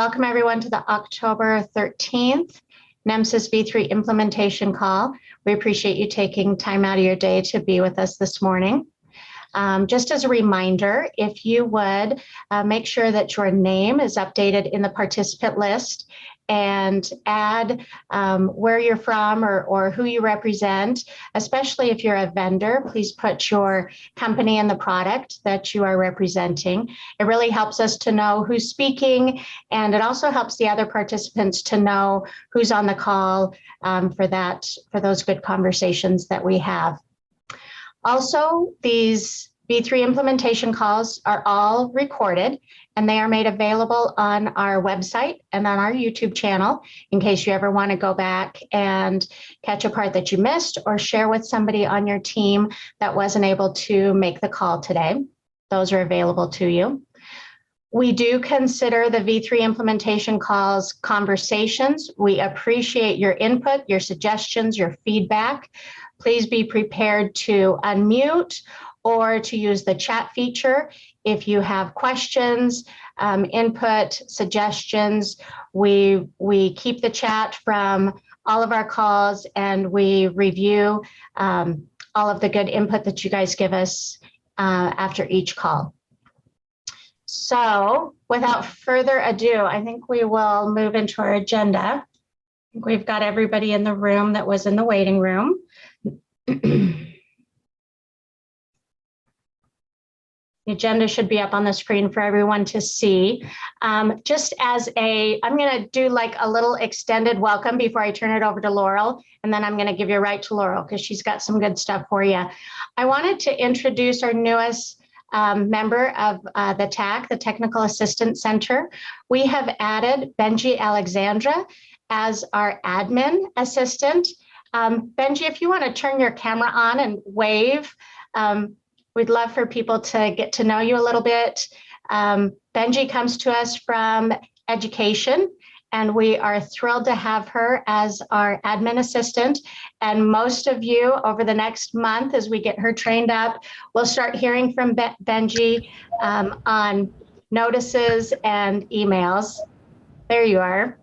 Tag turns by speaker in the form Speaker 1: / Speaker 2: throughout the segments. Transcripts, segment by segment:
Speaker 1: welcome everyone to the October 13th NEMSIS V3 implementation call. We appreciate you taking time out of your day to be with us this morning. Just as a reminder, if you would make sure that your name is updated in the participant list and add where you're from or who you represent, especially if you're a vendor, please put your company and the product that you are representing. It really helps us to know who's speaking, and it also helps the other participants to know who's on the call for those good conversations that we have. Also, these V3 implementation calls are all recorded, and they are made available on our website and on our YouTube channel in case you ever want to go back and catch a part that you missed or share with somebody on your team that wasn't able to make the call today. Those are available to you. We do consider the V3 implementation calls conversations. We appreciate your input, your suggestions, your feedback. Please be prepared to unmute or to use the chat feature. If you have questions, input, suggestions, we keep the chat from all of our calls, and we review all of the good input that you guys give us after each call. So without further ado, I think we will move into our agenda. I think we've got everybody in the room that was in the waiting room. The agenda should be up on the screen for everyone to see. Just as I'm going to do like a little extended welcome before I turn it over to Laurel, and then I'm going to give you right to Laurel because she's got some good stuff for you. I wanted to introduce our newest member of the TAC, the Technical Assistance Center. We have added Benji Alexandra as our admin assistant. Benji, if you want to turn your camera on and wave, we'd love for people to get to know you a little bit. Benji comes to us from education, and we are thrilled to have her as our admin assistant. And most of you over the next month, as we get her trained up, we'll start hearing from Benji on notices and emails. There you are.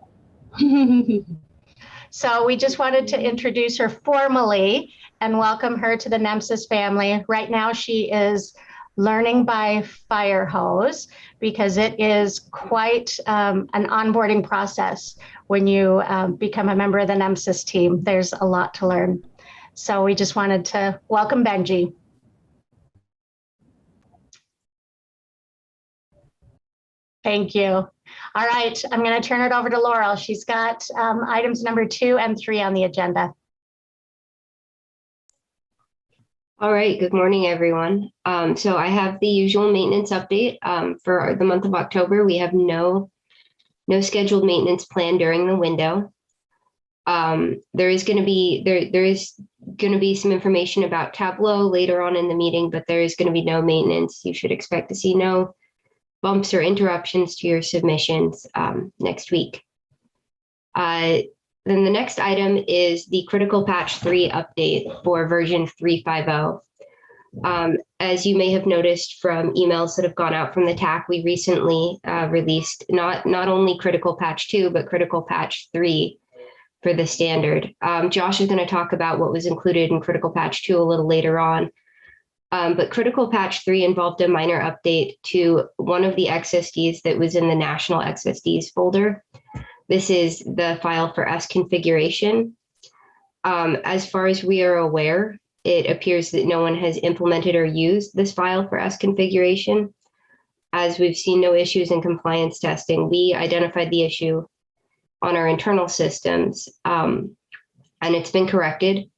Speaker 1: So we just wanted to introduce her formally and welcome her to the NEMSIS family. Right now, she is learning by fire hose because it is quite an onboarding process when you become a member of the NEMSIS team. There's a lot to learn. So we just wanted to welcome Benji. Thank you. All right, I'm going to turn it over to Laurel. She's got items number 2 and 3 on the agenda.
Speaker 2: All right, good morning, everyone. So I have the usual maintenance update for the month of October. We have no scheduled maintenance plan during the window. There is going to be some information about Tableau later on in the meeting, but there is going to be no maintenance. You should expect to see no bumps or interruptions to your submissions next week. Then the next item is the critical patch 3 update for version 3.50. As you may have noticed from emails that have gone out from the TAC, we recently released not only critical patch 2, but critical patch 3 for the standard. Josh is going to talk about what was included in critical patch 2 a little later on. But critical patch 3 involved a minor update to one of the XSDs that was in the national XSDs folder. This is the file for S configuration. As far as we are aware, it appears that no one has implemented or used this file for S configuration. As we've seen no issues in compliance testing, we identified the issue on our internal systems, and it's been corrected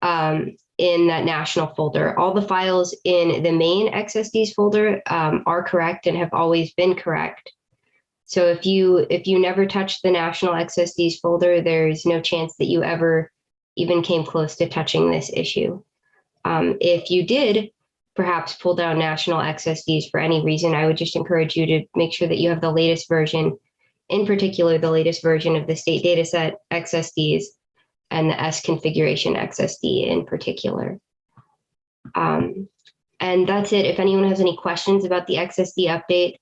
Speaker 2: in that national folder. All the files in the main XSDs folder are correct and have always been correct. So if you never touched the national XSDs folder, there's no chance that you ever even came close to touching this issue. If you did perhaps pull down national XSDs for any reason, I would just encourage you to make sure that you have the latest version, in particular, the latest version of the state dataset XSDs and the S configuration XSD in particular. And that's it. If anyone has any questions about the XSD update,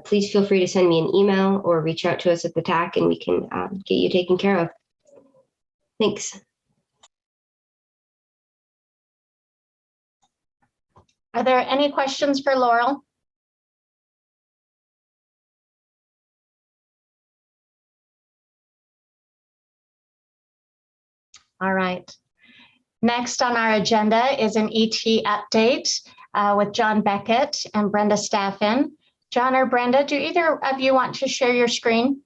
Speaker 2: please feel free to send me an email or reach out to us at the TAC and we can get you taken care of. Thanks.
Speaker 1: Are there any questions for Laurel? All right. Next on our agenda is an ET update with John Beckett and Brenda Staffan. John or Brenda, do either of you want to share your screen?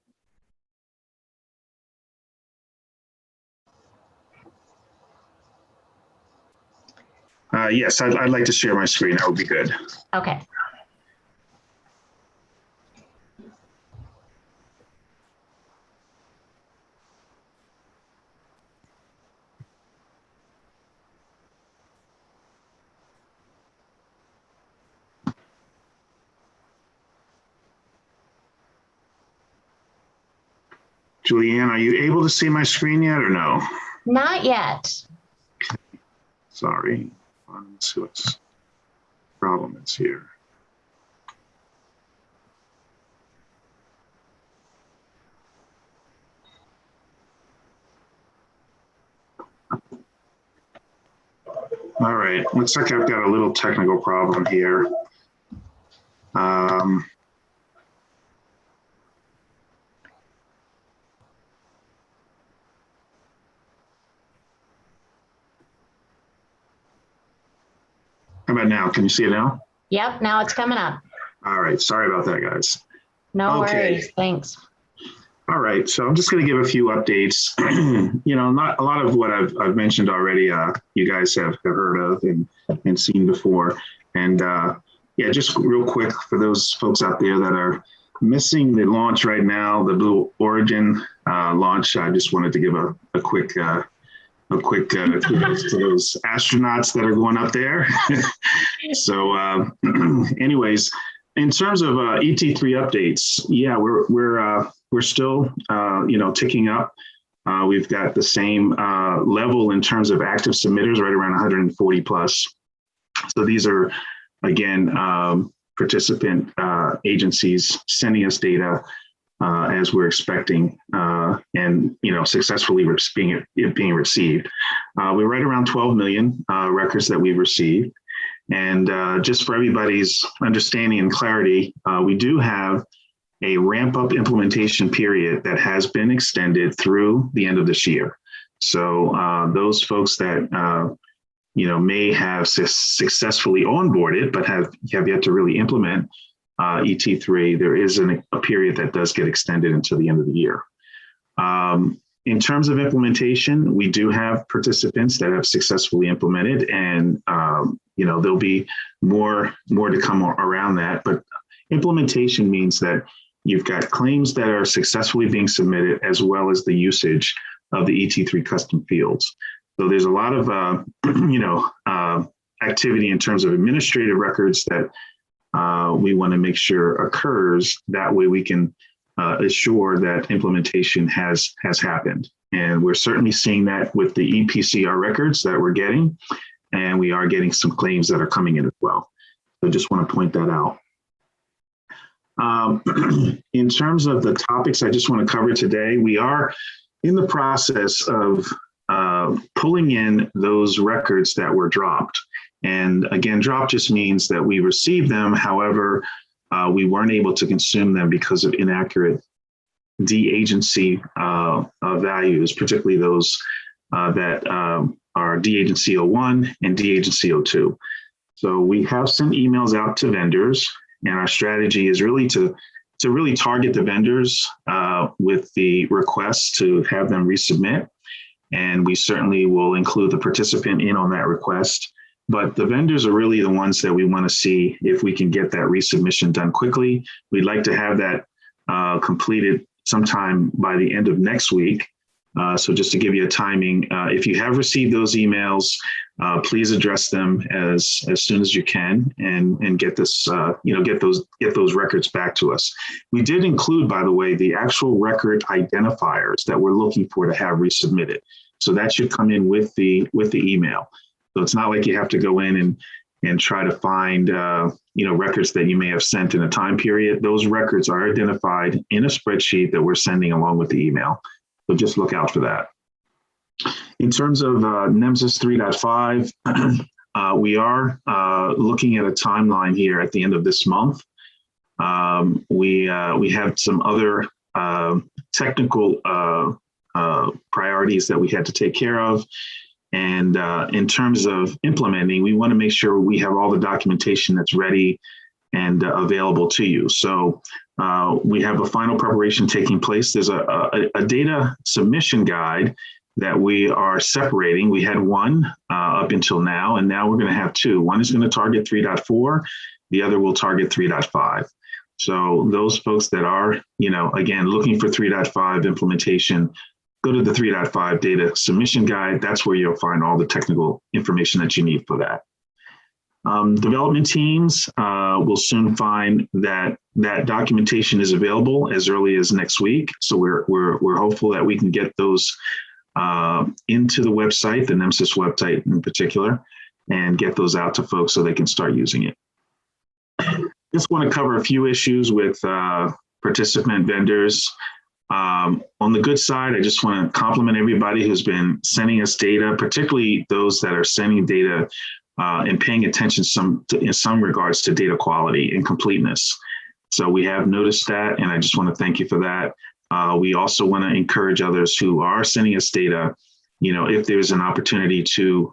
Speaker 3: Yes, I'd like to share my screen. That would be good.
Speaker 1: Okay.
Speaker 3: Julianne, are you able to see my screen yet or no?
Speaker 1: Not yet.
Speaker 3: Sorry. Let's see what's the problem is here. All right, looks like I've got a little technical problem here. How about now? Can you see it now?
Speaker 1: Yep, now it's coming up.
Speaker 3: All right, sorry about that, guys.
Speaker 1: No
Speaker 3: Okay.
Speaker 1: worries, thanks.
Speaker 3: All right, so I'm just going to give a few updates. You know, not a lot of what I've mentioned already. You guys have heard of and seen before. And yeah, just real quick for those folks out there that are missing the launch right now, the Blue Origin launch. I just wanted to give a quick kudos to those astronauts that are going up there. So, anyways, in terms of ET3 updates, yeah, we're still ticking up. We've got the same level in terms of active submitters, right around 140 plus. So these are again participant agencies sending us data as we're expecting, and successfully being received. We're right around 12 million records that we've received, and just for everybody's understanding and clarity, we do have a ramp-up implementation period that has been extended through the end of this year. So those folks that may have successfully onboarded but have yet to really implement ET3, there is a period that does get extended until the end of the year. In terms of implementation, we do have participants that have successfully implemented, and there'll be more to come around that. But implementation means that you've got claims that are successfully being submitted, as well as the usage of the ET3 custom fields. So there's a lot of activity in terms of administrative records that we want to make sure occurs. That way we can assure that implementation has happened. And we're certainly seeing that with the EPCR records that we're getting, and we are getting some claims that are coming in as well. So just want to point that out. In terms of the topics I just want to cover today, we are in the process of pulling in those records that were dropped. And again, drop just means that we received them. However, we weren't able to consume them because of inaccurate de-agency values, particularly those that are de-agency 01 and de-agency 02. So we have sent emails out to vendors, and our strategy is really to really target the vendors with the request to have them resubmit. And we certainly will include the participant in on that request. But the vendors are really the ones that we want to see if we can get that resubmission done quickly. We'd like to have that completed sometime by the end of next week. So just to give you a timing, if you have received those emails, please address them as soon as you can and get this, get those records back to us. We did include, by the way, the actual record identifiers that we're looking for to have resubmitted. So that should come in with the email. So it's not like you have to go in and try to find records that you may have sent in a time period. Those records are identified in a spreadsheet that we're sending along with the email. So just look out for that. In terms of NHTSA 3.5, we are looking at a timeline here at the end of this month. We have some other technical priorities that we had to take care of. And in terms of implementing, we want to make sure we have all the documentation that's ready and available to you. So we have a final preparation taking place. There's a data submission guide that we are separating. We had one up until now, and now we're going to have two. One is going to target 3.4, the other will target 3.5. So those folks that are, again, looking for 3.5 implementation, go to the 3.5 data submission guide. That's where you'll find all the technical information that you need for that. Development teams will soon find that documentation is available as early as next week. So we're hopeful that we can get those into the website, the NHTSA website in particular, and get those out to folks so they can start using it. Just want to cover a few issues with participant vendors. On the good side, I just want to compliment everybody who's been sending us data, particularly those that are sending data and paying attention in some regards to data quality and completeness. So we have noticed that, and I just want to thank you for that. We also want to encourage others who are sending us data, if there's an opportunity to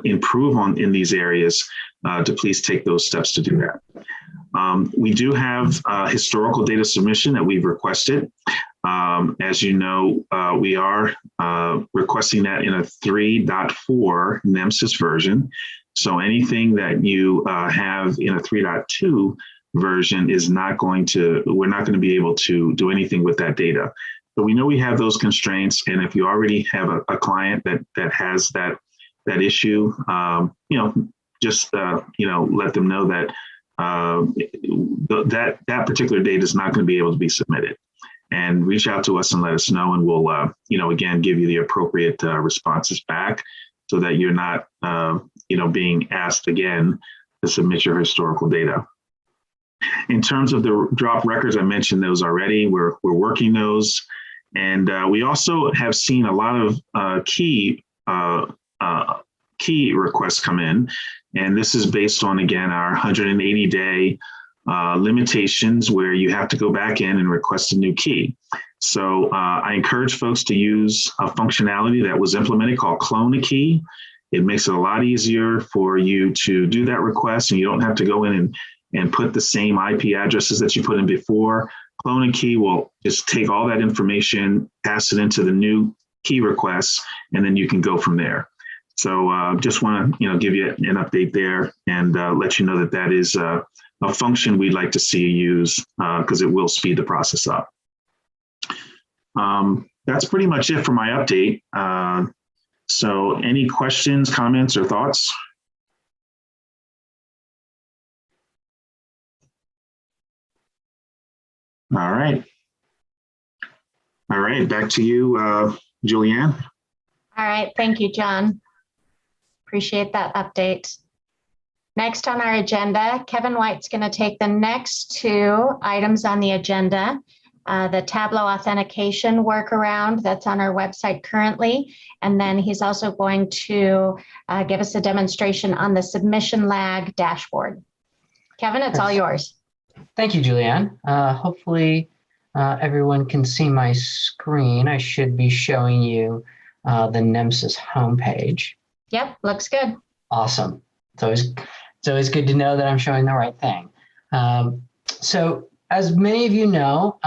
Speaker 3: improve in these areas, to please take those steps to do that. We do have historical data submission that we've requested. As you know, we are requesting that in a 3.4 NHTSA version. So anything that you have in a 3.2 version we're not going to be able to do anything with that data. So we know we have those constraints, and if you already have a client that has that issue, just let them know that that particular data is not going to be able to be submitted. And reach out to us and let us know, and we'll again give you the appropriate responses back, so that you're not being asked again to submit your historical data. In terms of the drop records, I mentioned those already. We're working those, and we also have seen a lot of key requests come in, and this is based on, again, our 180-day limitations, where you have to go back in and request a new key. So I encourage folks to use a functionality that was implemented called Clone a Key. It makes it a lot easier for you to do that request, and you don't have to go in and put the same IP addresses that you put in before. Clone a Key will just take all that information, pass it into the new key requests, and then you can go from there. So just want to give you an update there, and let you know that is a function we'd like to see you use, because it will speed the process up. That's pretty much it for my update. So any questions, comments, or thoughts? All right. Back to you, Julianne.
Speaker 1: All right. Thank you, John. Appreciate that update. Next on our agenda, Kevin White's going to take the next two items on the agenda. The Tableau Authentication Workaround that's on our website currently. And then he's also going to give us a demonstration on the submission lag dashboard. Kevin, it's all yours.
Speaker 4: Thank you, Julianne. Hopefully everyone can see my screen. I should be showing you the NHTSA homepage.
Speaker 1: Yep, looks good.
Speaker 4: Awesome. It's always good to know that I'm showing the right thing. So as many of you know,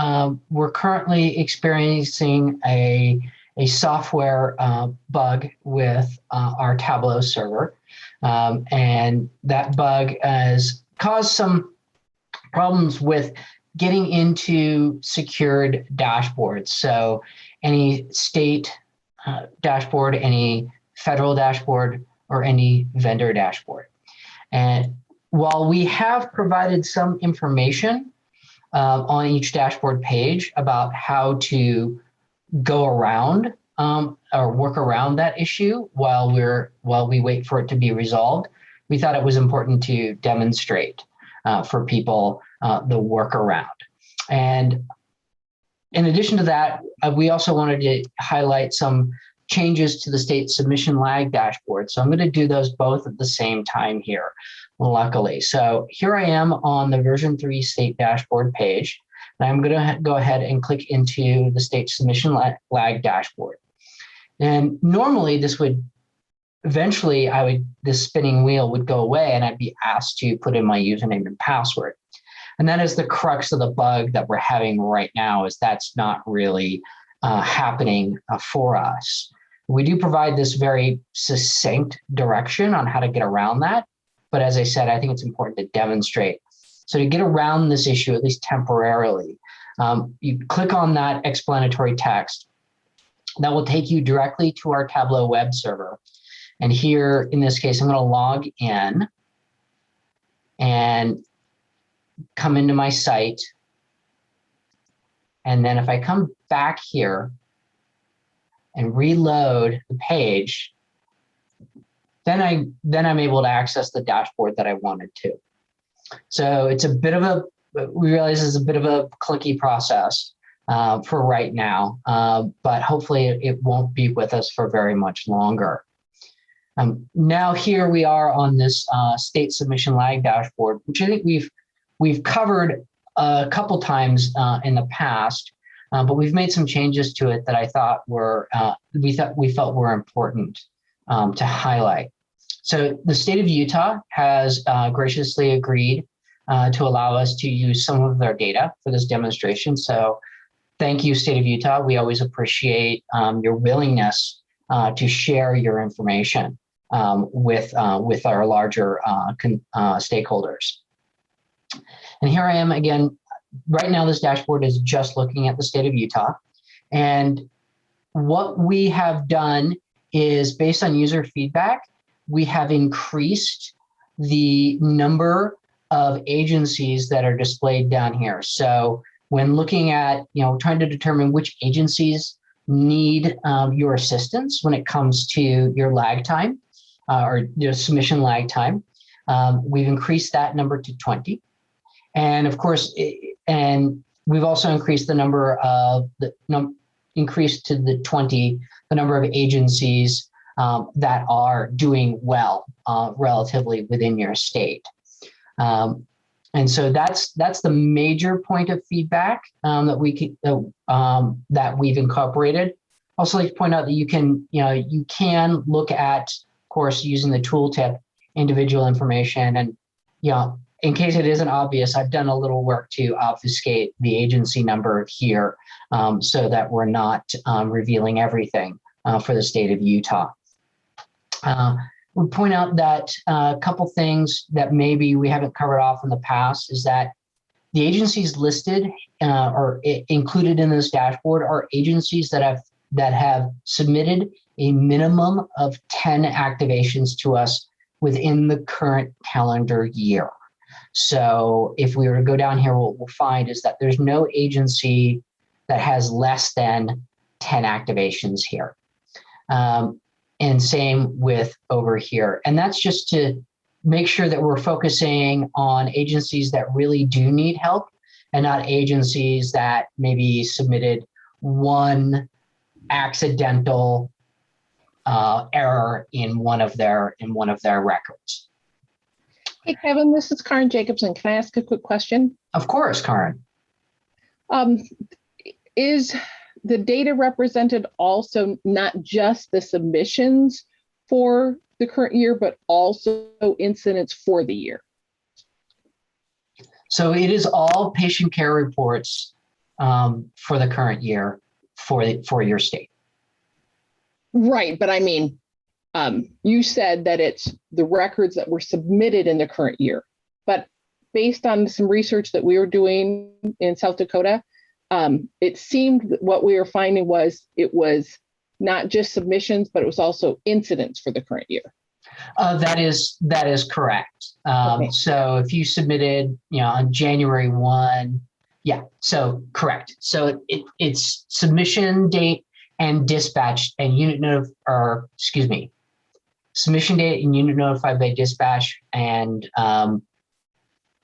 Speaker 4: we're currently experiencing a software bug with our Tableau server. And that bug has caused some problems with getting into secured dashboards. So any state dashboard, any federal dashboard, or any vendor dashboard. And while we have provided some information on each dashboard page about how to go around or work around that issue while we wait for it to be resolved, we thought it was important to demonstrate for people the workaround. And in addition to that, we also wanted to highlight some changes to the state submission lag dashboard. So I'm going to do those both at the same time here, luckily. So here I am on the version 3 state dashboard page. And I'm going to go ahead and click into the state submission lag dashboard. And normally this would, eventually this spinning wheel would go away and I'd be asked to put in my username and password. And that is the crux of the bug that we're having right now, is that's not really happening for us. We do provide this very succinct direction on how to get around that. But as I said, I think it's important to demonstrate. So to get around this issue, at least temporarily, you click on that explanatory text. That will take you directly to our Tableau web server. And here, in this case, I'm going to log in and come into my site. And then if I come back here and reload the page, then I'm able to access the dashboard that I wanted to. So it's a bit of a, we realize it's a bit of a clunky process for right now, but hopefully it won't be with us for very much longer. Now here we are on this state submission lag dashboard, which I think we've covered a couple times in the past, but we've made some changes to it that I thought were we felt were important to highlight. So the state of Utah has graciously agreed to allow us to use some of their data for this demonstration. So thank you, state of Utah. We always appreciate your willingness to share your information with our larger stakeholders. And here I am again. Right now, this dashboard is just looking at the state of Utah. And what we have done is, based on user feedback, we have increased the number of agencies that are displayed down here. So when looking at, trying to determine which agencies need your assistance when it comes to your lag time or your submission lag time, we've increased that number to 20. And of course, and we've also increased the number of increased to the 20, the number of agencies that are doing well relatively within your state. And so that's the major point of feedback that we've incorporated. Also, like to point out that you can look at, of course, using the tooltip, individual information, and in case it isn't obvious, I've done a little work to obfuscate the agency number here so that we're not revealing everything for the state of Utah. We point out that a couple things that maybe we haven't covered off in the past is that the agencies listed or included in this dashboard are agencies that have submitted a minimum of 10 activations to us within the current calendar year. So if we were to go down here, what we'll find is that there's no agency that has less than 10 activations here. And same with over here. And that's just to make sure that we're focusing on agencies that really do need help and not agencies that maybe submitted one accidental error in one of their records.
Speaker 5: Hey, Kevin, this is Karen Jacobson. Can I ask a quick question?
Speaker 4: Of course, Karen.
Speaker 5: Is the data represented also not just the submissions for the current year, but also incidents for the year?
Speaker 4: So it is all patient care reports for the current year for your state.
Speaker 5: Right, but I mean, you said that it's the records that were submitted in the current year, but based on some research that we were doing in South Dakota, it seemed that what we were finding was it was not just submissions, but it was also incidents for the current year.
Speaker 4: That is correct.
Speaker 5: Okay.
Speaker 4: So if you submitted, on January 1, yeah, so correct. So it's submission date and dispatch and unit submission date and unit notified by dispatch, and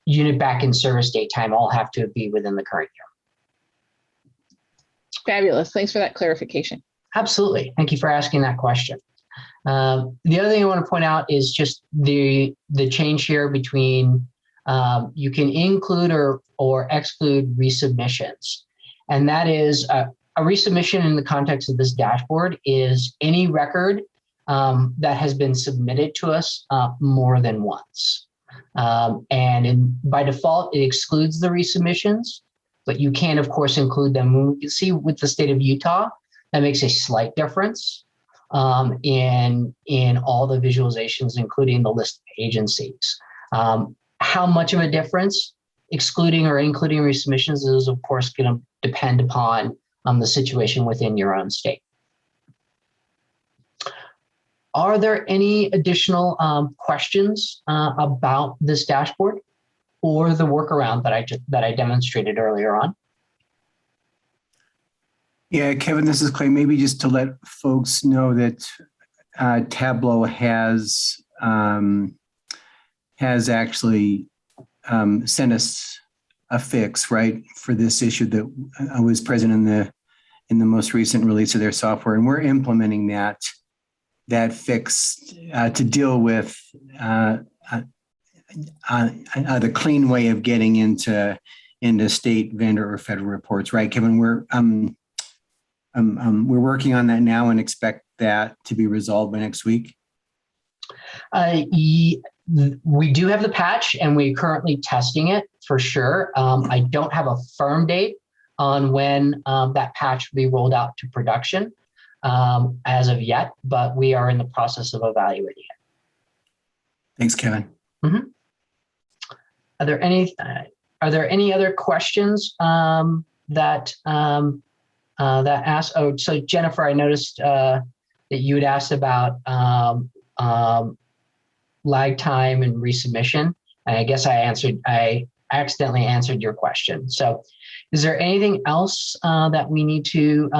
Speaker 4: unit back in service date time all have to be within the current year.
Speaker 5: Fabulous. Thanks for that clarification.
Speaker 4: Absolutely. Thank you for asking that question. The other thing I want to point out is just the change here between you can include or exclude resubmissions. And that is a resubmission in the context of this dashboard is any record that has been submitted to us more than once. By default, it excludes the resubmissions, but you can, of course, include them. You can see with the state of Utah, that makes a slight difference in all the visualizations, including the list of agencies. How much of a difference excluding or including resubmissions is, of course, going to depend upon the situation within your own state. Are there any additional questions about this dashboard or the workaround that I demonstrated earlier on?
Speaker 6: Yeah, Kevin, this is Clay. Maybe just to let folks know that Tableau has actually sent us a fix, right, for this issue that was present in the most recent release of their software, and we're implementing that fix to deal with the clean way of getting into state, vendor, or federal reports, right, Kevin? We're working on that now and expect that to be resolved by next week.
Speaker 4: We do have the patch and we're currently testing it for sure. I don't have a firm date on when that patch will be rolled out to production as of yet, but we are in the process of evaluating it.
Speaker 6: Thanks, Kevin.
Speaker 4: Mm-hmm. Are there any other questions that asked? Oh, so Jennifer, I noticed that you had asked about lag time and resubmission. And I guess I accidentally answered your question. So is there anything else that we need to,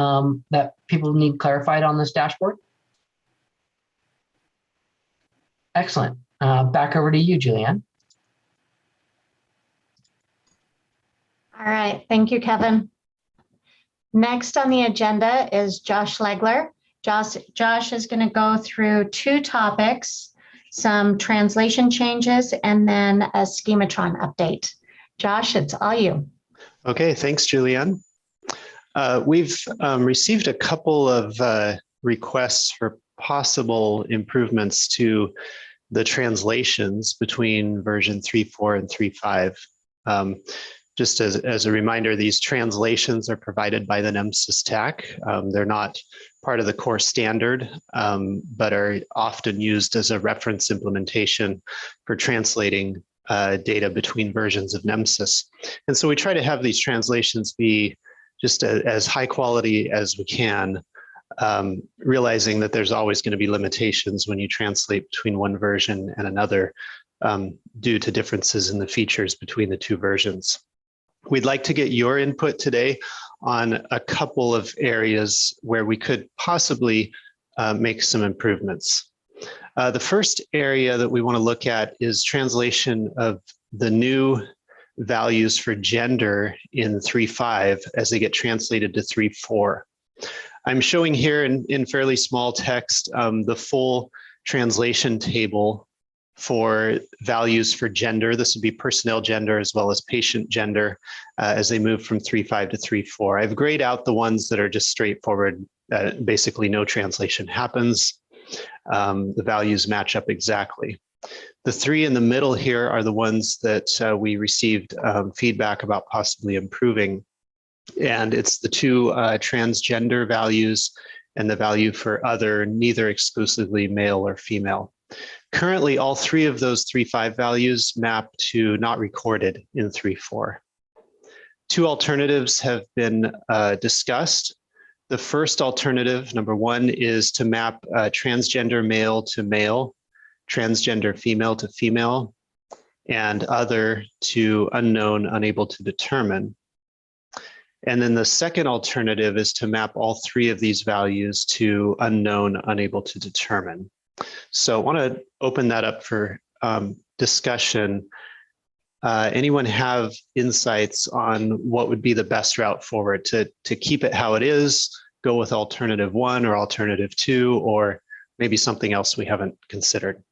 Speaker 4: that people need clarified on this dashboard? Excellent. Back over to you, Julianne.
Speaker 1: All right, thank you, Kevin. Next on the agenda is Josh Legler. Josh is going to go through two topics, some translation changes, and then a Schematron update. Josh, it's all you.
Speaker 7: Okay, thanks, Julianne. We've received a couple of requests for possible improvements to the translations between version 3.4 and 3.5. Just as a reminder, these translations are provided by the NHTSA TAC. They're not part of the core standard, but are often used as a reference implementation for translating data between versions of NHTSA. And so we try to have these translations be just as high quality as we can, realizing that there's always going to be limitations when you translate between one version and another due to differences in the features between the two versions. We'd like to get your input today on a couple of areas where we could possibly make some improvements. The first area that we want to look at is translation of the new values for gender in 3.5 as they get translated to 3.4. I'm showing here in fairly small text the full translation table for values for gender. This would be personnel gender as well as patient gender as they move from 3.5 to 3.4. I've grayed out the ones that are just straightforward. Basically, no translation happens. The values match up exactly. The three in the middle here are the ones that we received feedback about possibly improving. And it's the two transgender values and the value for other, neither exclusively male or female. Currently, all three of those 3.5 values map to not recorded in 3.4. Two alternatives have been discussed. The first alternative, number one, is to map transgender male to male, transgender female to female, and other to unknown, unable to determine. And then the second alternative is to map all three of these values to unknown, unable to determine. So I want to open that up for discussion. Anyone have insights on what would be the best route forward to keep it how it is, go with alternative 1 or alternative 2, or maybe something else we haven't considered?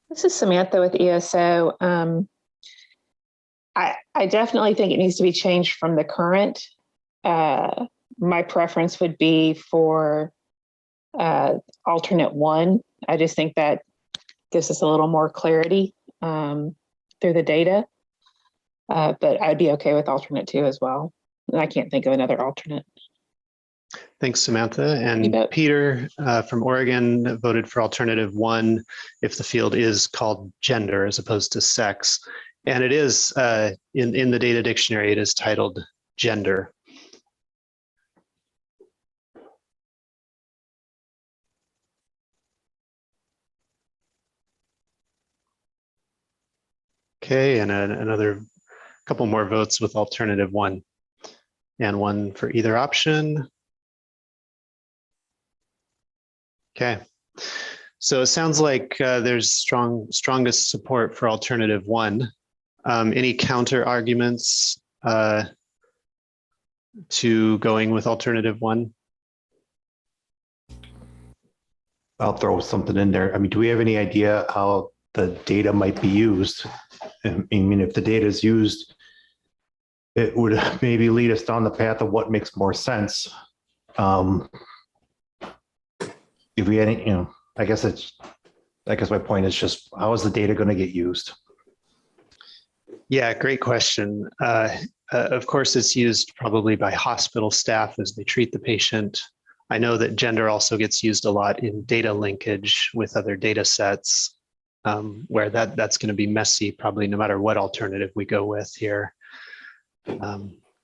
Speaker 8: This is Samantha with ESO. I definitely think it needs to be changed from the current. My preference would be for alternate 1. I just think that gives us a little more clarity through the data. But I'd be okay with alternate 2 as well. And I can't think of another alternate.
Speaker 7: Thanks, Samantha. And Peter from Oregon voted for alternative 1 if the field is called gender as opposed to sex. And it is, in the data dictionary, it is titled gender. Okay, and another couple more votes with alternative 1 and 1 for either option. Okay, so it sounds like there's strongest support for alternative 1. Any counter arguments to going with alternative 1?
Speaker 9: I'll throw something in there. I mean, do we have any idea how the data might be used? I mean, if the data is used, it would maybe lead us down the path of what makes more sense. If we had, I guess my point is just, how is the data going to get used?
Speaker 7: Yeah, great question. Of course, it's used probably by hospital staff as they treat the patient. I know that gender also gets used a lot in data linkage with other data sets, where that's going to be messy, probably no matter what alternative we go with here.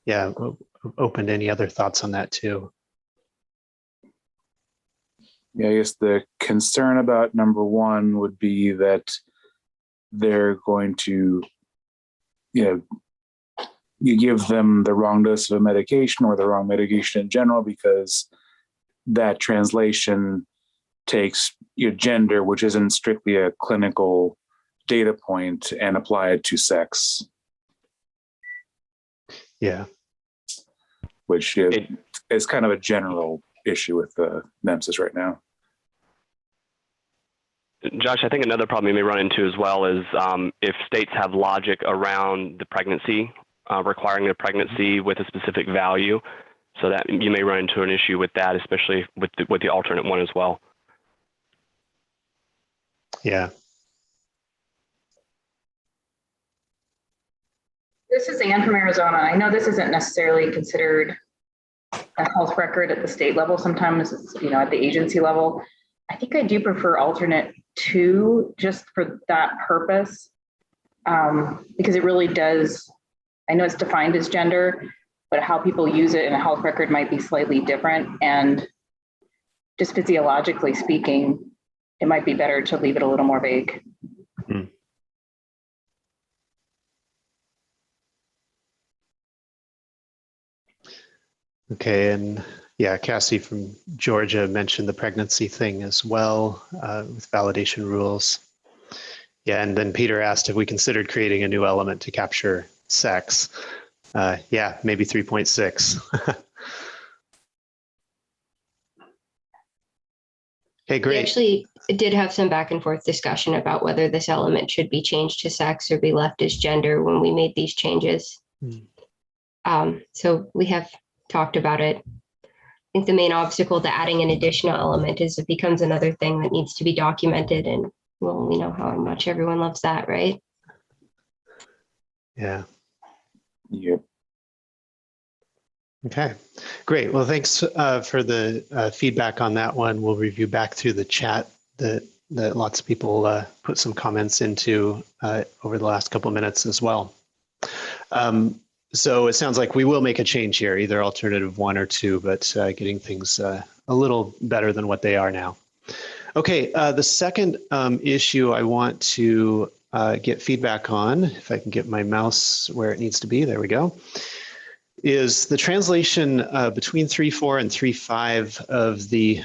Speaker 7: Yeah, open to any other thoughts on that too.
Speaker 10: Yeah, I guess the concern about number 1 would be that they're going to, you give them the wrong dose of a medication or the wrong medication in general, because that translation takes your gender, which isn't strictly a clinical data point, and apply it to sex.
Speaker 7: Yeah.
Speaker 10: Which is kind of a general issue with the NHTSA right now.
Speaker 11: Josh, I think another problem you may run into as well is if states have logic around the pregnancy, requiring the pregnancy with a specific value, so that you may run into an issue with that, especially with the alternate 1 as well.
Speaker 7: Yeah.
Speaker 12: This is Anne from Arizona. I know this isn't necessarily considered a health record at the state level. Sometimes it's, at the agency level. I think I do prefer alternate 2 just for that purpose, because it really does, I know it's defined as gender, but how people use it in a health record might be slightly different. And just physiologically speaking, it might be better to leave it a little more vague.
Speaker 7: Mm-hmm. Okay, and yeah, Cassie from Georgia mentioned the pregnancy thing as well, with validation rules. Yeah, and then Peter asked if we considered creating a new element to capture sex. Yeah, maybe 3.6. Okay, great.
Speaker 2: We actually did have some back and forth discussion about whether this element should be changed to sex or be left as gender when we made these changes. So we have talked about it. I think the main obstacle to adding an additional element is it becomes another thing that needs to be documented, and well, we know how much everyone loves that, right?
Speaker 7: Yeah.
Speaker 10: Yep.
Speaker 7: Okay, great. Well, thanks for the feedback on that one. We'll review back through the chat that lots of people put some comments into over the last couple of minutes as well. So it sounds like we will make a change here, either alternative 1 or 2, but getting things a little better than what they are now. Okay, the second issue I want to get feedback on, if I can get my mouse where it needs to be, there we go, is the translation between 3.4 and 3.5 of the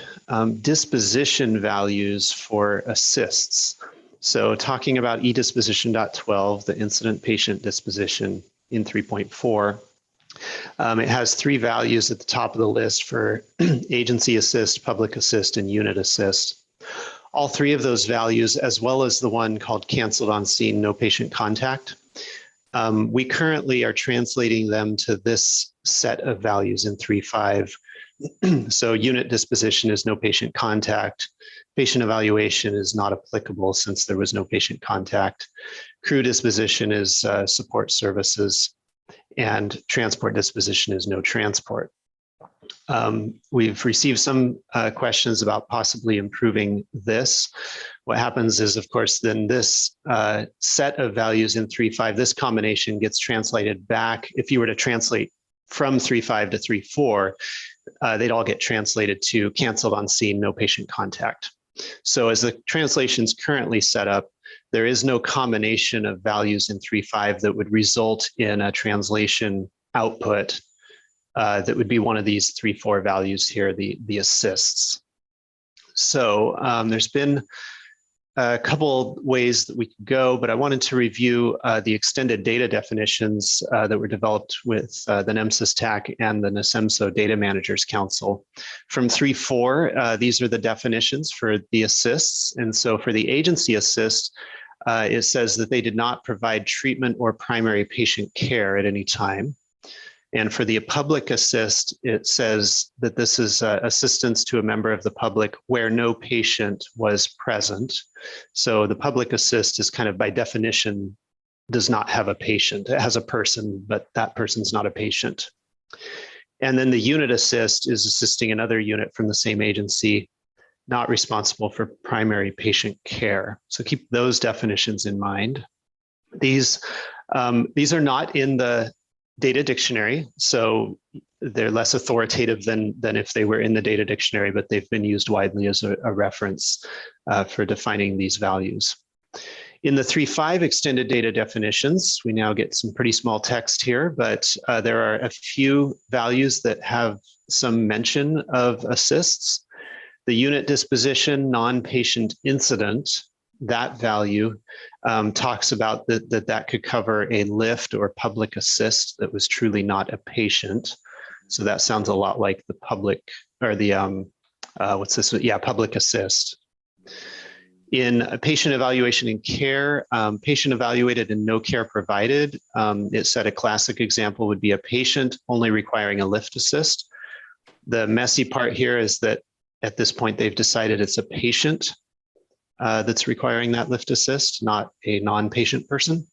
Speaker 7: disposition values for assists. So talking about edisposition.12, the incident patient disposition in 3.4, it has three values at the top of the list for agency assist, public assist, and unit assist. All three of those values, as well as the one called canceled on scene, no patient contact, we currently are translating them to this set of values in 3.5. So unit disposition is no patient contact. Patient evaluation is not applicable since there was no patient contact. Crew disposition is support services, and transport disposition is no transport. We've received some questions about possibly improving this. What happens is, of course, then this set of values in 3.5, this combination gets translated back. If you were to translate from 3.5 to 3.4, they'd all get translated to canceled on scene, no patient contact. So as the translation's currently set up, there is no combination of values in 3.5 that would result in a translation output that would be one of these 3.4 values here, the assists. So there's been a couple ways that we could go, but I wanted to review the extended data definitions that were developed with the NMSIS TAC and the NASEMSO Data Managers Council. From 3.4, these are the definitions for the assists. And so for the agency assist, it says that they did not provide treatment or primary patient care at any time. And for the public assist, it says that this is assistance to a member of the public where no patient was present. So the public assist is kind of by definition does not have a patient. It has a person, but that person's not a patient. And then the unit assist is assisting another unit from the same agency, not responsible for primary patient care. So keep those definitions in mind. These are not in the data dictionary, so they're less authoritative than if they were in the data dictionary, but they've been used widely as a reference for defining these values. In the 3.5 extended data definitions, we now get some pretty small text here, but there are a few values that have some mention of assists. The unit disposition non-patient incident, that value talks about that could cover a lift or public assist that was truly not a patient. So that sounds a lot like the public or the, what's this? Yeah, public assist. In patient evaluation and care, patient evaluated and no care provided, it said a classic example would be a patient only requiring a lift assist. The messy part here is that at this point, they've decided it's a patient that's requiring that lift assist, not a non-patient person.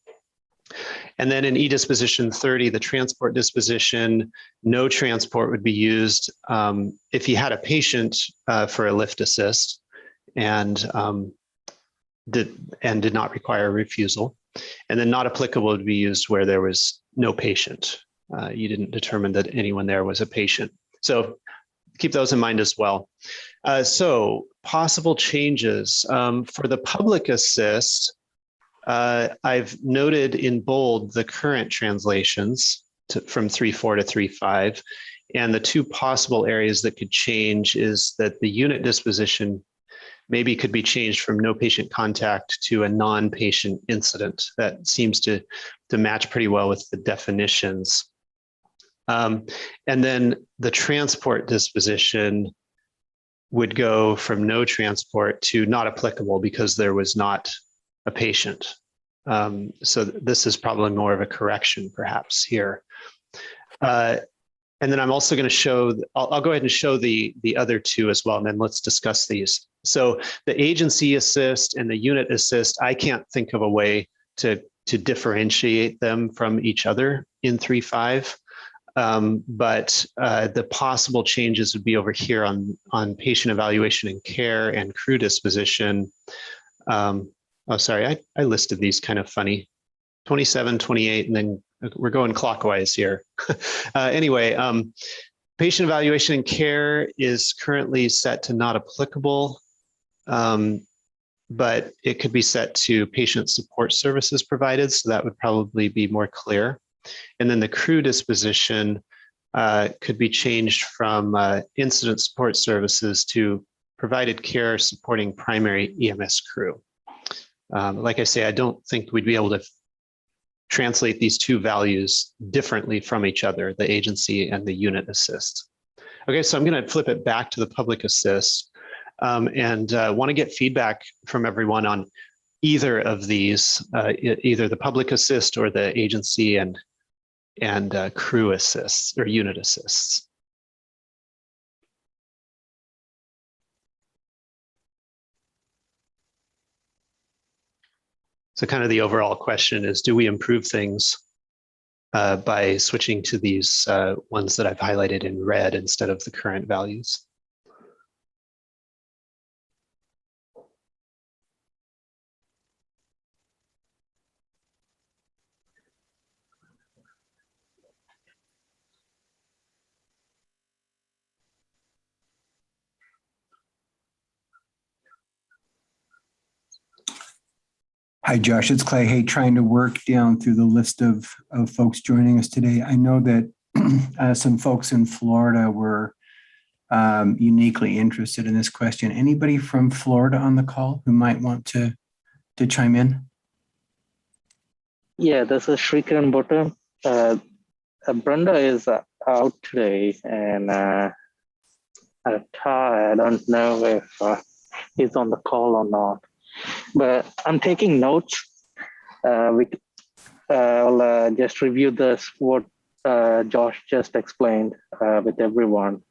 Speaker 7: And then in e-disposition 30, the transport disposition, no transport would be used if you had a patient for a lift assist and did not require a refusal. And then not applicable would be used where there was no patient. You didn't determine that anyone there was a patient. So keep those in mind as well. So possible changes for the public assist, I've noted in bold the current translations from 3.4 to 3.5. And the two possible areas that could change is that the unit disposition maybe could be changed from no patient contact to a non-patient incident. That seems to match pretty well with the definitions. And then the transport disposition would go from no transport to not applicable because there was not a patient. So this is probably more of a correction perhaps here. And then I'm also going to show, I'll go ahead and show the other two as well, and then let's discuss these. So the agency assist and the unit assist, I can't think of a way to differentiate them from each other in 3.5. But the possible changes would be over here on patient evaluation and care and crew disposition. Oh, sorry, I listed these kind of funny, 27, 28, and then we're going clockwise here. Anyway, patient evaluation and care is currently set to not applicable, but it could be set to patient support services provided, so that would probably be more clear. And then the crew disposition could be changed from incident support services to provided care supporting primary EMS crew. Like I say, I don't think we'd be able to translate these two values differently from each other, the agency and the unit assist. Okay, so I'm going to flip it back to the public assist and want to get feedback from everyone on either of these, either the public assist or the agency and crew assists or unit assists. So kind of the overall question is, do we improve things by switching to these ones that I've highlighted in red instead of the current values?
Speaker 6: Hi, Josh, it's Clay. Hey, trying to work down through the list of folks joining us today. I know that some folks in Florida were uniquely interested in this question. Anybody from Florida on the call who might want to chime in?
Speaker 13: Yeah, this is Shrikran Bhutta. Brenda is out today, and I don't know if he's on the call or not. But I'm taking notes. I'll just review this, what Josh just explained with everyone.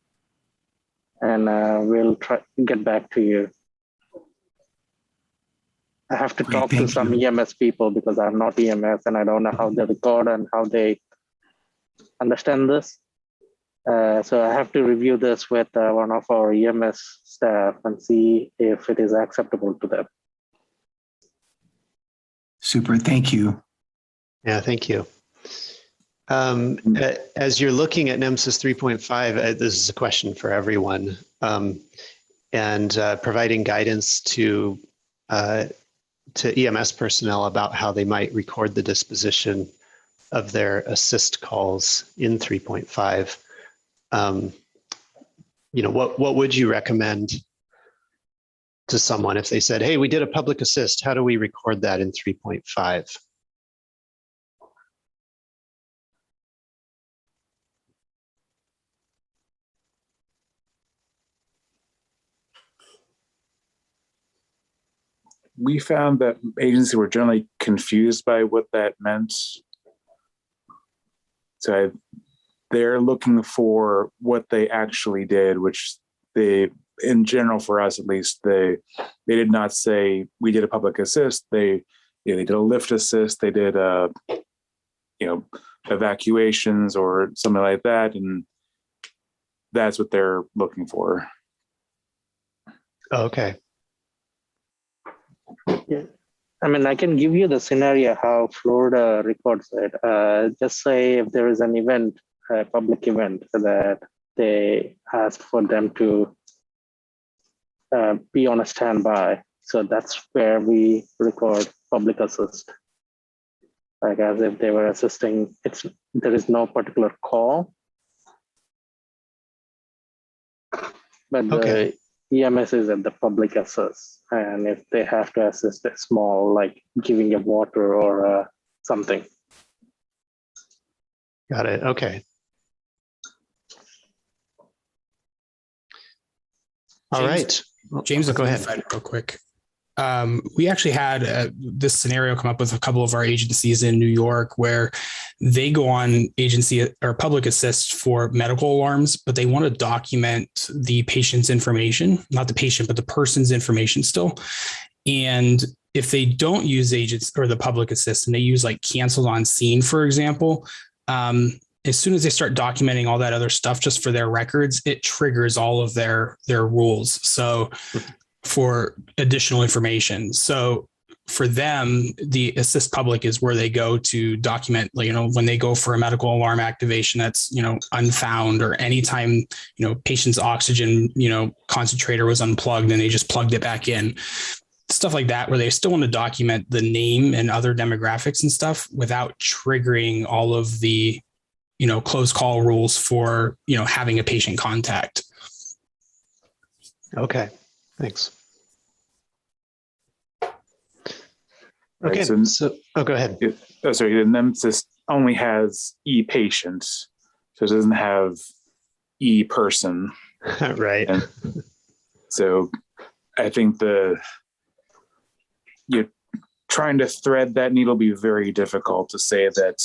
Speaker 13: And we'll try get back to you. I have to talk to some EMS people because I'm not EMS and I don't know how they record and how they understand this. So I have to review this with one of our EMS staff and see if it is acceptable to them.
Speaker 6: Super, thank you.
Speaker 7: Yeah, thank you. As you're looking at NEMSIS 3.5, this is a question for everyone, and providing guidance to EMS personnel about how they might record the disposition of their assist calls in 3.5. What would you recommend to someone if they said, hey, we did a public assist, how do we record that in 3.5?
Speaker 10: We found that agencies were generally confused by what that meant. So they're looking for what they actually did, which they, in general, for us at least, they did not say we did a public assist. They did a lift assist. They did evacuations or something like that, and that's what they're looking for.
Speaker 7: Okay.
Speaker 13: Yeah, I mean, I can give you the scenario how Florida records it. Just say if there is an event, a public event that they ask for them to be on a standby. So that's where we record public assist. Like as if they were assisting, there is no particular call. But
Speaker 7: okay.
Speaker 13: The EMS is at the public assist. And if they have to assist a small, like giving a water or something.
Speaker 7: Got it, okay. All right.
Speaker 14: James,
Speaker 7: go ahead.
Speaker 14: Real quick. We actually had this scenario come up with a couple of our agencies in New York where they go on agency or public assist for medical alarms, but they want to document the patient's information, not the patient, but the person's information still. And if they don't use agents or the public assist and they use like canceled on scene, for example, as soon as they start documenting all that other stuff just for their records, it triggers all of their rules. So for additional information. So for them, the assist public is where they go to document, when they go for a medical alarm activation that's, unfound, or anytime, patient's oxygen, concentrator was unplugged and they just plugged it back in. Stuff like that, where they still want to document the name and other demographics and stuff without triggering all of the close call rules for, having a patient contact.
Speaker 7: Okay, thanks.
Speaker 10: Right,
Speaker 7: Okay, so go ahead.
Speaker 10: The NHTSA only has e-patient, so it doesn't have e-person.
Speaker 7: Right.
Speaker 10: And so I think you're trying to thread that needle be very difficult to say that,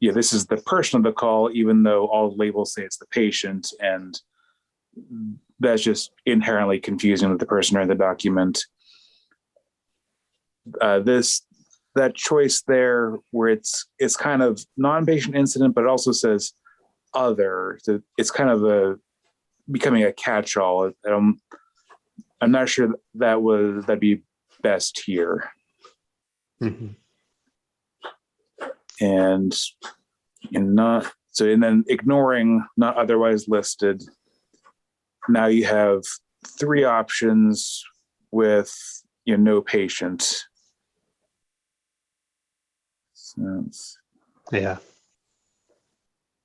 Speaker 10: this is the person of the call, even though all labels say it's the patient, and that's just inherently confusing with the person or the document. That choice there, where it's kind of non-patient incident, but it also says other. It's kind of becoming a catch-all. I'm not sure that'd be best here.
Speaker 7: Mm-hmm.
Speaker 10: And then ignoring not otherwise listed. Now you have 3 options with no patient.
Speaker 7: Yeah.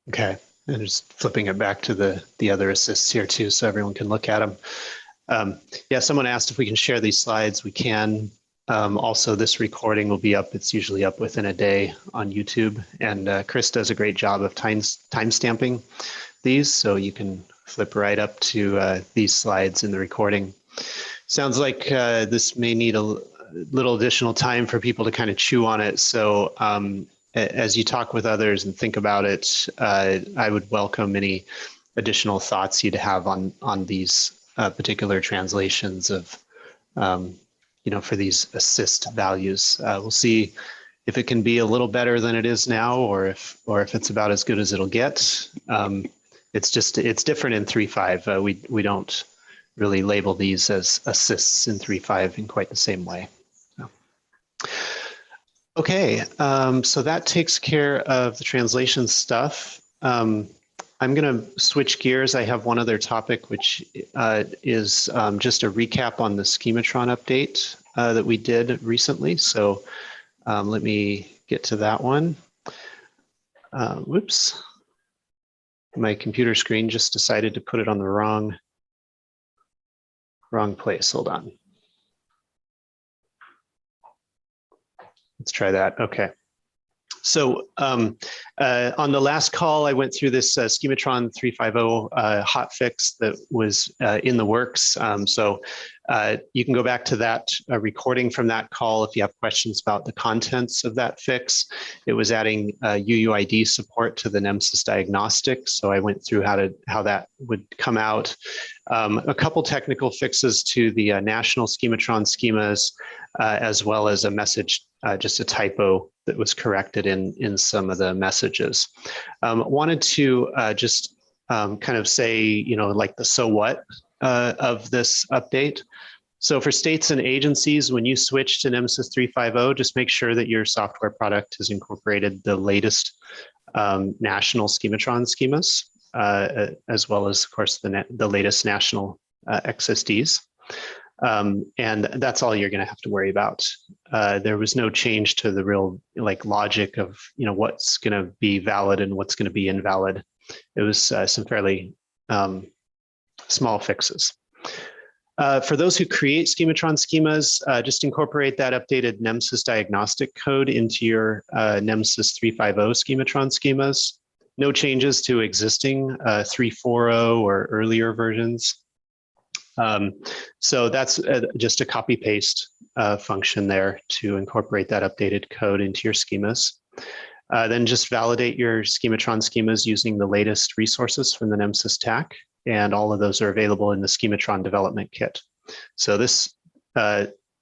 Speaker 7: Okay. And just flipping it back to the other assists here too, so everyone can look at them. Yeah, someone asked if we can share these slides. We can. Also, this recording will be up. It's usually up within a day on YouTube. And Chris does a great job of time stamping these, so you can flip right up to these slides in the recording. Sounds like this may need a little additional time for people to kind of chew on it. So as you talk with others and think about it, I would welcome any additional thoughts you'd have on these particular translations of, for these assist values. We'll see if it can be a little better than it is now, or if it's about as good as it'll get. It's different in 3.5. We don't really label these as assists in 3.5 in quite the same way. So. Okay, so that takes care of the translation stuff. I'm going to switch gears. I have one other topic, which is just a recap on the Schematron update that we did recently. So let me get to that one. Whoops. My computer screen just decided to put it on the wrong place. Hold on. Let's try that. Okay. So on the last call, I went through this Schematron 3.5.0 hotfix that was in the works. So you can go back to that recording from that call if you have questions about the contents of that fix. It was adding UUID support to the NHTSA diagnostic. So I went through how that would come out. A couple technical fixes to the national Schematron schemas, as well as a message, just a typo that was corrected in some of the messages. Wanted to just kind of say, like the so what of this update. So for states and agencies, when you switch to NHTSA 3.5.0, just make sure that your software product has incorporated the latest national Schematron schemas, as well as, of course, the latest national XSDs. And that's all you're going to have to worry about. There was no change to the real logic of what's going to be valid and what's going to be invalid. It was some fairly small fixes. For those who create Schematron schemas, just incorporate that updated NHTSA diagnostic code into your NHTSA 3.5.0 Schematron schemas. No changes to existing 3.4.0 or earlier versions. So that's just a copy paste function there to incorporate that updated code into your schemas. Then just validate your Schematron schemas using the latest resources from the NHTSA TAC, and all of those are available in the Schematron development kit. So this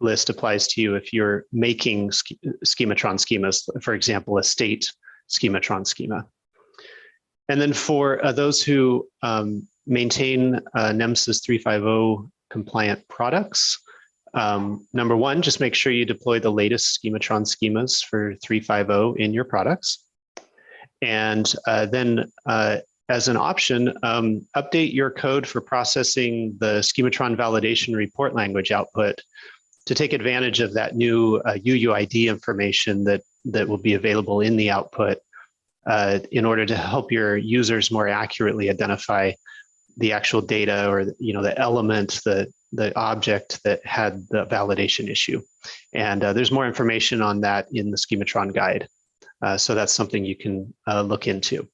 Speaker 7: list applies to you if you're making Schematron schemas, for example, a state Schematron schema. And then for those who maintain NHTSA 3.5.0 compliant products, number one, just make sure you deploy the latest Schematron schemas for 3.5.0 in your products. And then as an option, update your code for processing the Schematron validation report language output to take advantage of that new UUID information that will be available in the output in order to help your users more accurately identify the actual data or the element, the object that had the validation issue. And there's more information on that in the Schematron guide. So that's something you can look into.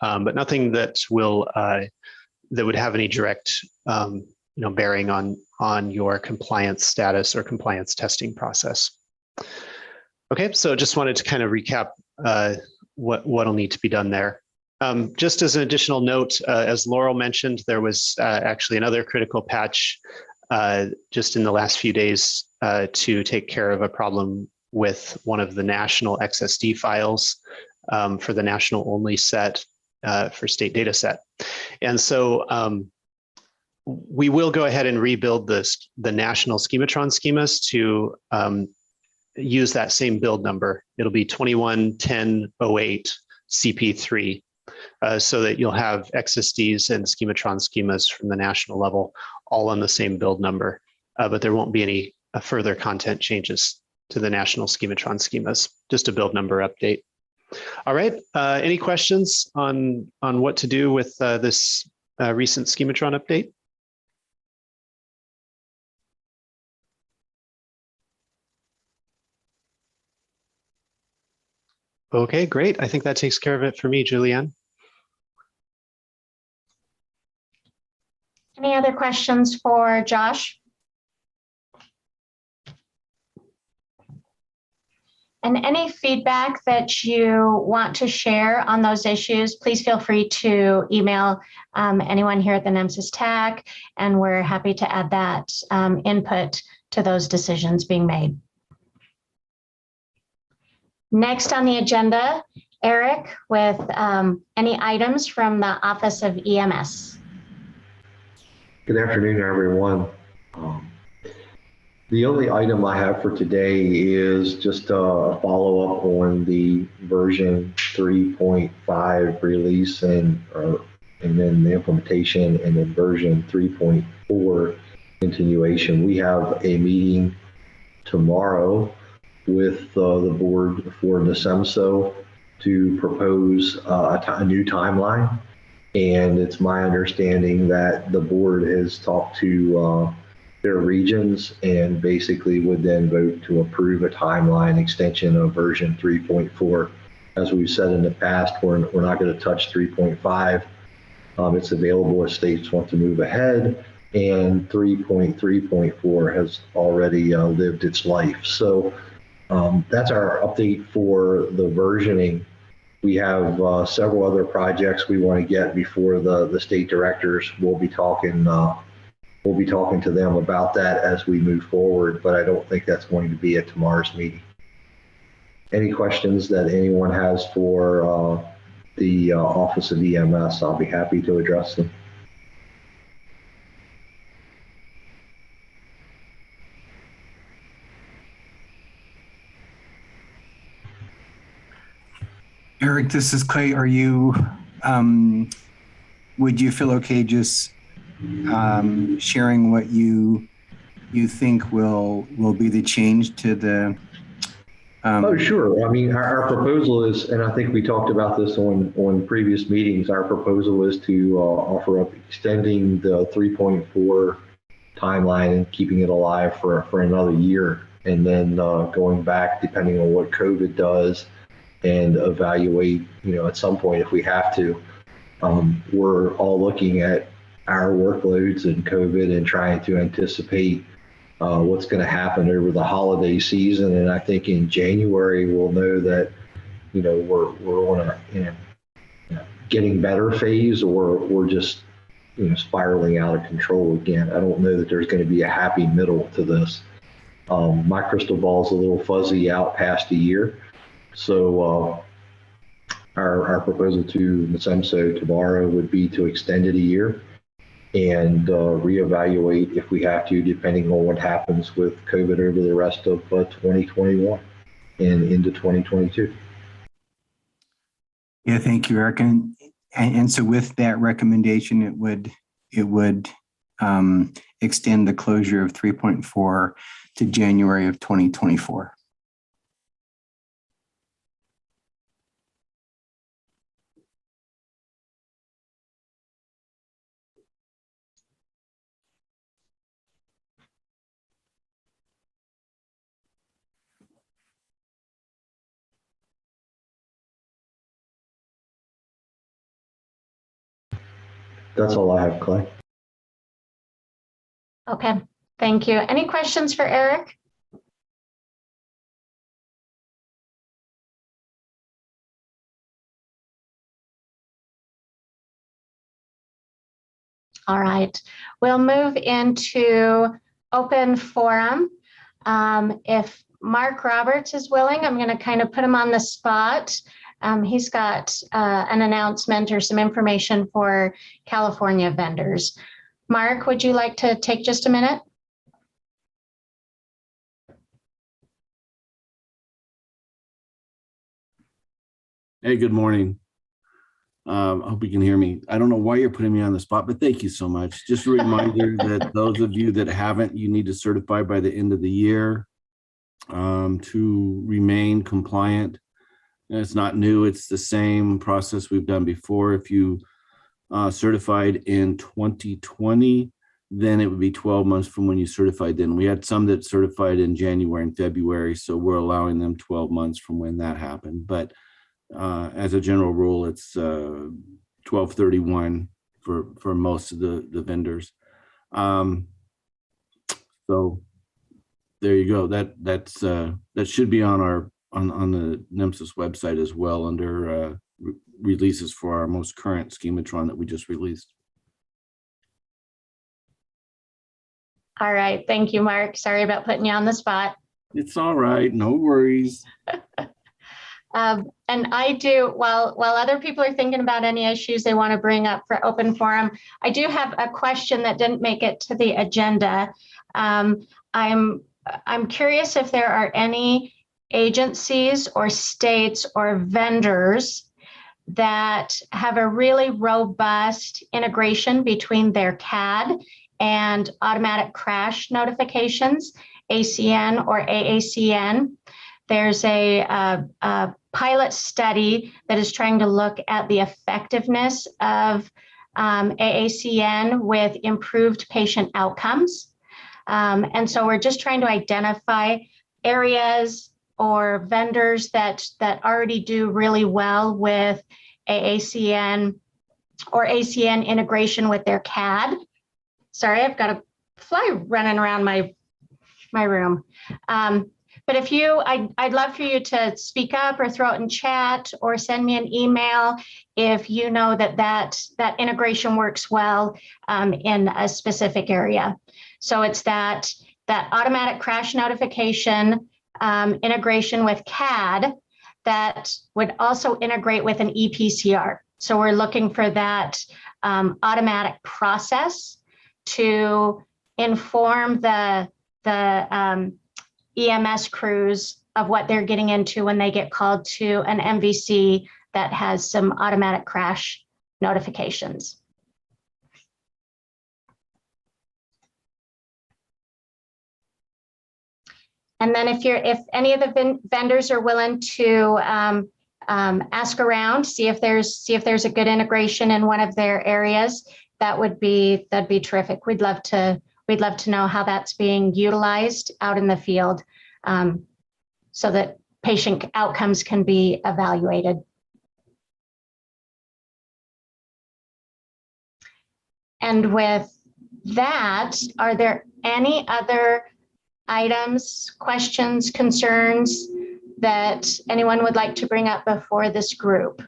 Speaker 7: But nothing that would have any direct bearing on your compliance status or compliance testing process. Okay, so just wanted to kind of recap what'll need to be done there. Just as an additional note, as Laurel mentioned, there was actually another critical patch just in the last few days to take care of a problem with one of the national XSD files for the national only set for state data set. And so we will go ahead and rebuild the national Schematron schemas to use that same build number. It'll be 211008 CP3. So that you'll have XSDs and Schematron schemas from the national level all on the same build number, but there won't be any further content changes to the national Schematron schemas, just a build number update. All right, any questions on what to do with this recent Schematron update? Okay, great. I think that takes care of it for me, Julianne.
Speaker 1: Any other questions for Josh? And any feedback that you want to share on those issues, please feel free to email anyone here at the NHTSA TAC, and we're happy to add that input to those decisions being made. Next on the agenda, Eric with any items from the Office of EMS.
Speaker 15: Good afternoon, everyone. The only item I have for today is just a follow-up on the version 3.5 release and then the implementation, and then version 3.4 continuation. We have a meeting tomorrow with the board for NHTSA to propose a new timeline. And it's my understanding that the board has talked to their regions and basically would then vote to approve a timeline extension of version 3.4. As we've said in the past, we're not going to touch 3.5. It's available if states want to move ahead, and 3.3.4 has already lived its life. So that's our update for the versioning. We have several other projects we want to get before the state directors. We'll be talking to them about that as we move forward, but I don't think that's going to be at tomorrow's meeting. Any questions that anyone has for the Office of EMS, I'll be happy to address them.
Speaker 6: Eric, this is Clay. Are you, would you feel okay just sharing what you think will be the change to the?
Speaker 15: Oh, sure. I mean, our proposal is, and I think we talked about this on previous meetings, our proposal is to offer up extending the 3.4 timeline and keeping it alive for another year, and then going back depending on what COVID does, and evaluate, at some point if we have to. We're all looking at our workloads and COVID and trying to anticipate what's going to happen over the holiday season. And I think in January, we'll know that, we're on a getting better phase, or we're just, spiraling out of control again. I don't know that there's going to be a happy middle to this. My crystal ball is a little fuzzy out past a year. So our proposal to NHTSA tomorrow would be to extend it a year and reevaluate if we have to, depending on what happens with COVID over the rest of 2021 and into 2022.
Speaker 6: Yeah, thank you, Eric. And so with that recommendation, it would extend the closure of 3.4 to January of 2024.
Speaker 15: That's all I have, Clay.
Speaker 1: Okay, thank you. Any questions for Eric? All right, we'll move into open forum. If Mark Roberts is willing, I'm going to kind of put him on the spot. He's got an announcement or some information for California vendors. Mark, would you like to take just a minute?
Speaker 16: Hey, good morning. I hope you can hear me. I don't know why you're putting me on the spot, but thank you so much. Just a reminder that those of you that haven't, you need to certify by the end of the year to remain compliant. And it's not new. It's the same process we've done before. If you certified in 2020, then it would be 12 months from when you certified then. We had some that certified in January and February, so we're allowing them 12 months from when that happened. But as a general rule, it's 12/31 for most of the vendors. So there you go. That should be on our on the NHTSA website as well under releases for our most current Schematron that we just released.
Speaker 1: All right, thank you, Mark. Sorry about putting you on the spot.
Speaker 16: It's all right, no worries.
Speaker 1: And I do, while other people are thinking about any issues they want to bring up for open forum, I do have a question that didn't make it to the agenda. I'm curious if there are any agencies or states or vendors that have a really robust integration between their CAD and automatic crash notifications, ACN or AACN. There's a pilot study that is trying to look at the effectiveness of AACN with improved patient outcomes. And so we're just trying to identify areas or vendors that already do really well with AACN or ACN integration with their CAD. Sorry, I've got a fly running around my room. But if I'd love for you to speak up or throw it in chat or send me an email if you know that integration works well in a specific area. So it's that automatic crash notification integration with CAD that would also integrate with an ePCR. So we're looking for that automatic process to inform the EMS crews of what they're getting into when they get called to an MVC that has some automatic crash notifications. And then if any of the vendors are willing to ask around, see if there's a good integration in one of their areas, that'd be terrific. We'd love to know how that's being utilized out in the field, so that patient outcomes can be evaluated. And with that, are there any other items, questions, concerns that anyone would like to bring up before this group?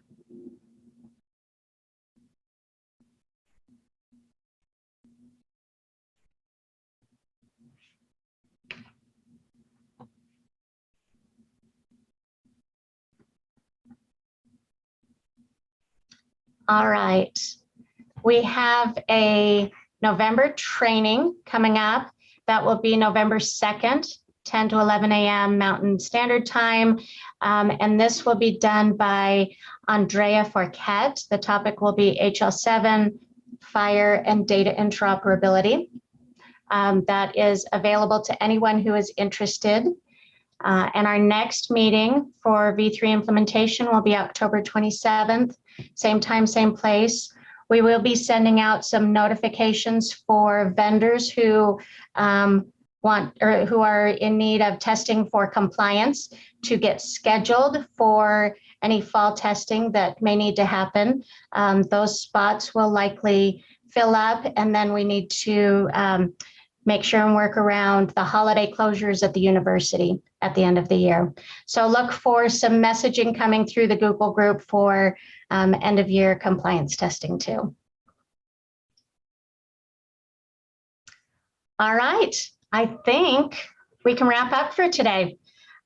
Speaker 1: All right, we have a November training coming up. That will be November 2nd, 10 to 11 a.m. Mountain Standard Time. And this will be done by Andrea Fourquet. The topic will be HL7, FHIR, and data interoperability. That is available to anyone who is interested. And our next meeting for V3 implementation will be October 27th, same time, same place. We will be sending out some notifications for vendors who who are in need of testing for compliance to get scheduled for any fall testing that may need to happen. Those spots will likely fill up, and then we need to make sure and work around the holiday closures at the university at the end of the year. So look for some messaging coming through the Google group for end of year compliance testing too. All right, I think we can wrap up for today.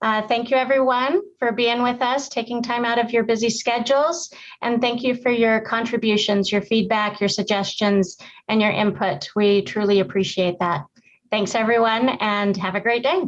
Speaker 1: Thank you everyone for being with us, taking time out of your busy schedules, and thank you for your contributions, your feedback, your suggestions, and your input. We truly appreciate that. Thanks everyone, and have a great day.